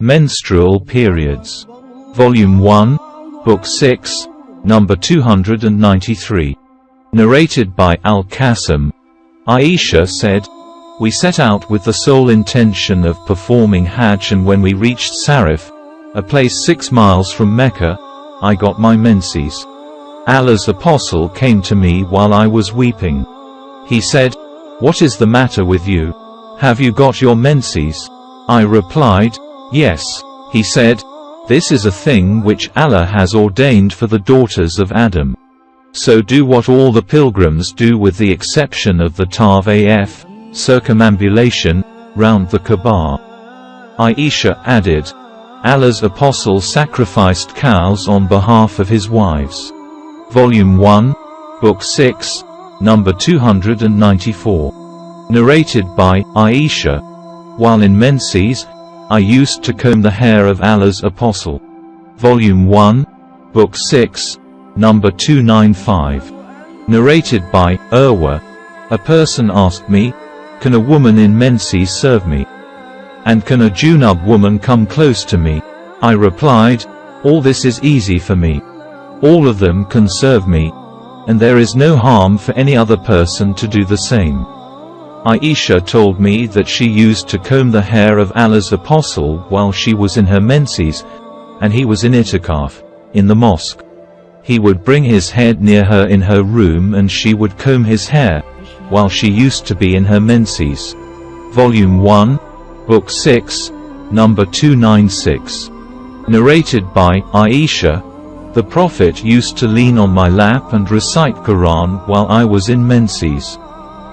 Menstrual Periods. Volume 1, Book 6, number 293. Narrated by Al-Qasim. Aisha said, "We set out with the sole intention of performing Hajj, and when we reached Sarif, a place 6 miles from Mecca, I got my menses. Allah's apostle came to me while I was weeping. He said, 'What is the matter with you? Have you got your menses?' I replied, 'Yes.' He said, 'This is a thing which Allah has ordained for the daughters of Adam. So do what all the pilgrims do with the exception of the tawaf, circumambulation, round the Kaaba.'" Aisha added, "Allah's apostle sacrificed cows on behalf of his wives." Volume 1, Book 6, number 294. Narrated by Aisha, "While in menses, I used to comb the hair of Allah's apostle." Volume 1, Book 6, number 295. Narrated by Urwa, "A person asked me, 'Can a woman in menses serve me? And can a junub woman come close to me?' I replied, 'All this is easy for me. All of them can serve me, and there is no harm for any other person to do the same." Aisha told me that she used to comb the hair of Allah's apostle while she was in her menses, and he was in itikaf, in the mosque. He would bring his head near her in her room and she would comb his hair, while she used to be in her menses. Volume 1, Book 6, number 296. Narrated by Aisha, "The Prophet used to lean on my lap and recite Quran while I was in menses."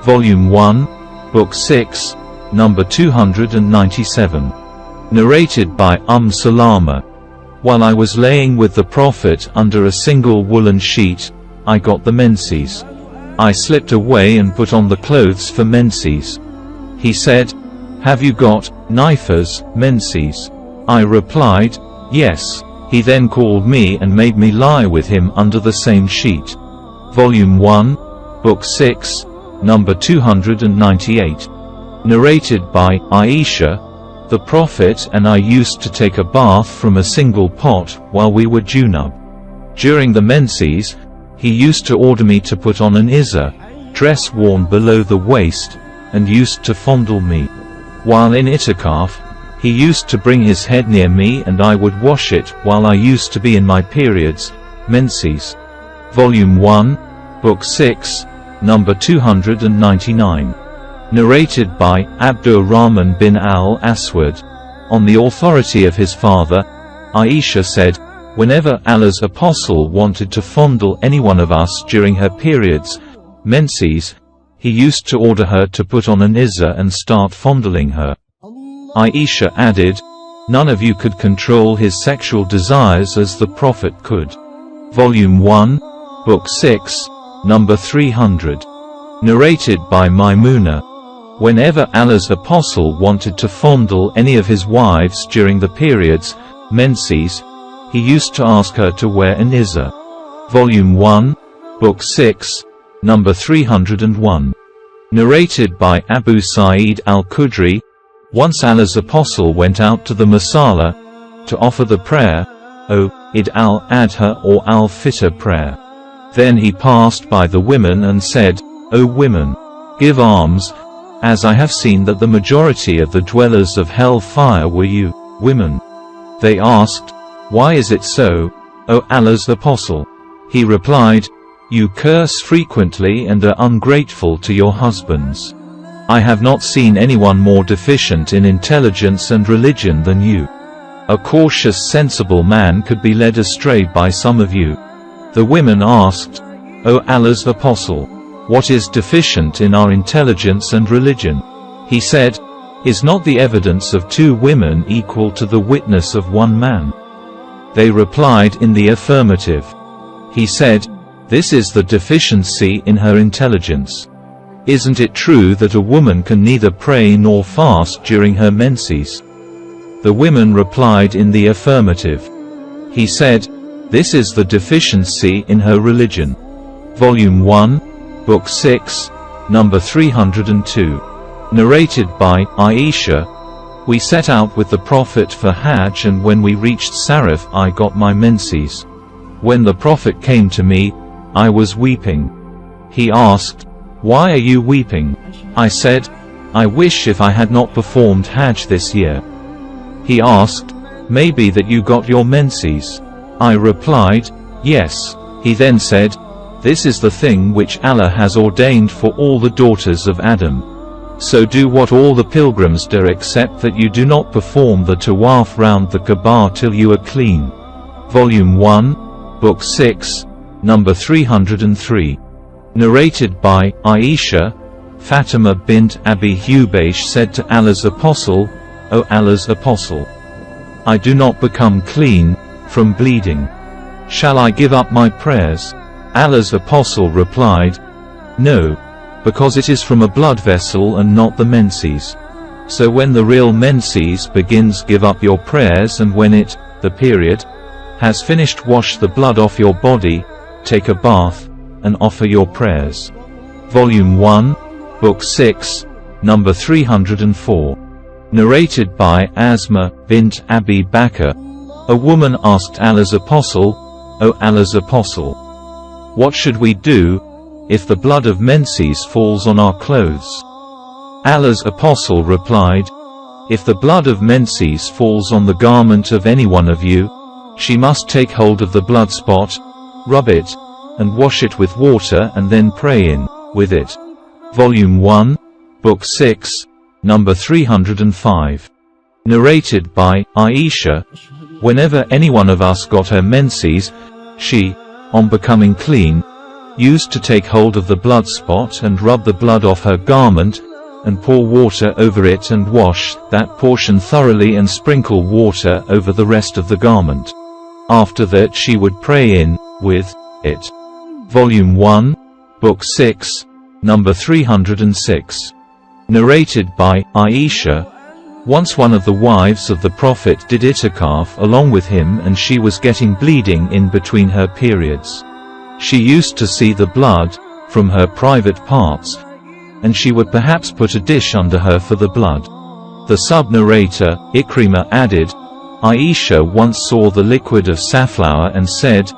Volume 1, Book 6, number 297. Narrated by Salama, "While I was laying with the Prophet under a single woolen sheet, I got the menses. I slipped away and put on the clothes for menses. He said, 'Have you got nifas, menses?' I replied, 'Yes.' He then called me and made me lie with him under the same sheet." Volume 1, Book 6, number 298. Narrated by Aisha, "The Prophet and I used to take a bath from a single pot while we were junub. During the menses, he used to order me to put on an izar, dress worn below the waist, and used to fondle me. While in itikaf, he used to bring his head near me and I would wash it while I used to be in my periods, menses." Volume 1, Book 6, number 299. Narrated by Abdur Rahman bin al-Aswad, "On the authority of his father, Aisha said, whenever Allah's apostle wanted to fondle any one of us during her periods, menses, he used to order her to put on an izar and start fondling her." Aisha added, "None of you could control his sexual desires as the Prophet could." Volume 1, Book 6, number 300. Narrated by Maimuna, "Whenever Allah's apostle wanted to fondle any of his wives during the periods, menses, he used to ask her to wear an izar." Volume 1, Book 6, number 301. Narrated by Abu Sa'id al-Khudri, "Once Allah's apostle went out to the Masala to offer the prayer, Eid al-Adha or al-Fitr prayer. Then he passed by the women and said, 'O women, give alms, as I have seen that the majority of the dwellers of hell fire were you, women.' They asked, 'Why is it so, O Allah's apostle?' He replied, 'You curse frequently and are ungrateful to your husbands. I have not seen anyone more deficient in intelligence and religion than you. A cautious, sensible man could be led astray by some of you.' The women asked, 'O Allah's apostle, what is deficient in our intelligence and religion?' He said, 'Is not the evidence of 2 women equal to the witness of 1 man?' They replied in the affirmative. He said, 'This is the deficiency in her intelligence. Isn't it true that a woman can neither pray nor fast during her menses?' The women replied in the affirmative. He said, 'This is the deficiency in her religion.' Volume 1, Book 6, number 302. Narrated by Aisha, We set out with the Prophet for Hajj, and when we reached Sarif I got my menses. When the Prophet came to me, I was weeping. He asked, "Why are you weeping?" I said, "I wish if I had not performed Hajj this year." He asked, "Maybe that you got your menses?" I replied, "Yes." He then said, "This is the thing which Allah has ordained for all the daughters of Adam. So do what all the pilgrims do, except that you do not perform the tawaf round the Kaaba till you are clean." Volume 1, Book 6, number 303. Narrated by Aisha, Fatima bint Abi Hubaysh said to Allah's Apostle, "O Allah's Apostle, I do not become clean from bleeding. Shall I give up my prayers?" Allah's Apostle replied, "No, because it is from a blood vessel and not the menses. So when the real menses begins, give up your prayers, and when it, the period, has finished, wash the blood off your body, take a bath, and offer your prayers." Volume 1, Book 6, number 304. Narrated by Asma bint Abi Bakr. A woman asked Allah's Apostle, "O Allah's Apostle, what should we do if the blood of menses falls on our clothes?" Allah's Apostle replied, "If the blood of menses falls on the garment of any one of you, she must take hold of the blood spot, rub it, and wash it with water, and then pray with it." Volume 1, Book 6, number 305. Narrated by Aisha, whenever any one of us got her menses, she, on becoming clean, used to take hold of the blood spot and rub the blood off her garment, and pour water over it and wash that portion thoroughly and sprinkle water over the rest of the garment. After that she would pray with it. Volume 1, Book 6, number 306. Narrated by Aisha, once one of the wives of the Prophet did itikaf along with him, and she was getting bleeding in between her periods. She used to see the blood from her private parts, and she would perhaps put a dish under her for the blood. The sub-narrator, Ikrimah, added, Aisha once saw the liquid of safflower and said,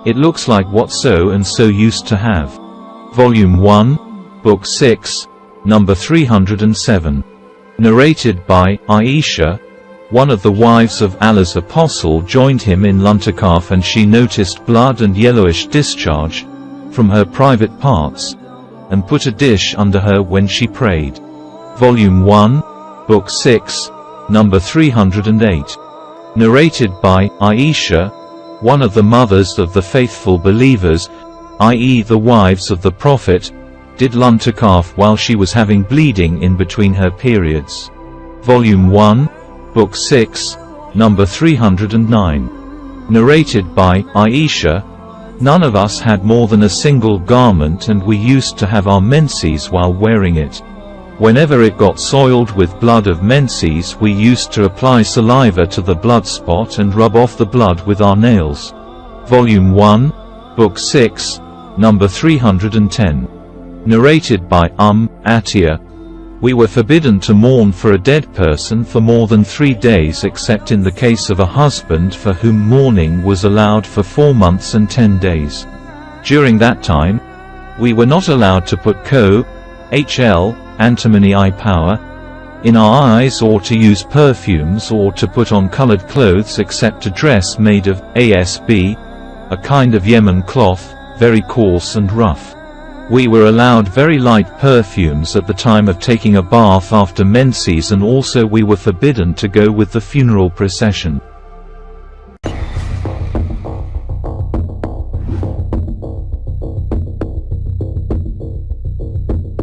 "It looks like what so and so used to have." Volume 1, Book 6, number 307. Narrated by Aisha, one of the wives of Allah's Apostle joined him in Luntikaf, and she noticed blood and yellowish discharge from her private parts, and put a dish under her when she prayed. Volume 1, Book 6, number 308. Narrated by Aisha, one of the mothers of the faithful believers, i.e. the wives of the Prophet, did Luntikaf while she was having bleeding in between her periods. Volume 1, Book 6, number 309. Narrated by Aisha, none of us had more than a single garment, and we used to have our menses while wearing it. Whenever it got soiled with blood of menses, we used to apply saliva to the blood spot and rub off the blood with our nails. Volume 1, Book 6, number 310. Narrated by Atiyah, we were forbidden to mourn for a dead person for more than 3 days, except in the case of a husband for whom mourning was allowed for 4 months and 10 days. During that time, we were not allowed to put antimony eye powder in our eyes, or to use perfumes, or to put on colored clothes except a dress made of asb, a kind of Yemen cloth, very coarse and rough. We were allowed very light perfumes at the time of taking a bath after menses, and also we were forbidden to go with the funeral procession.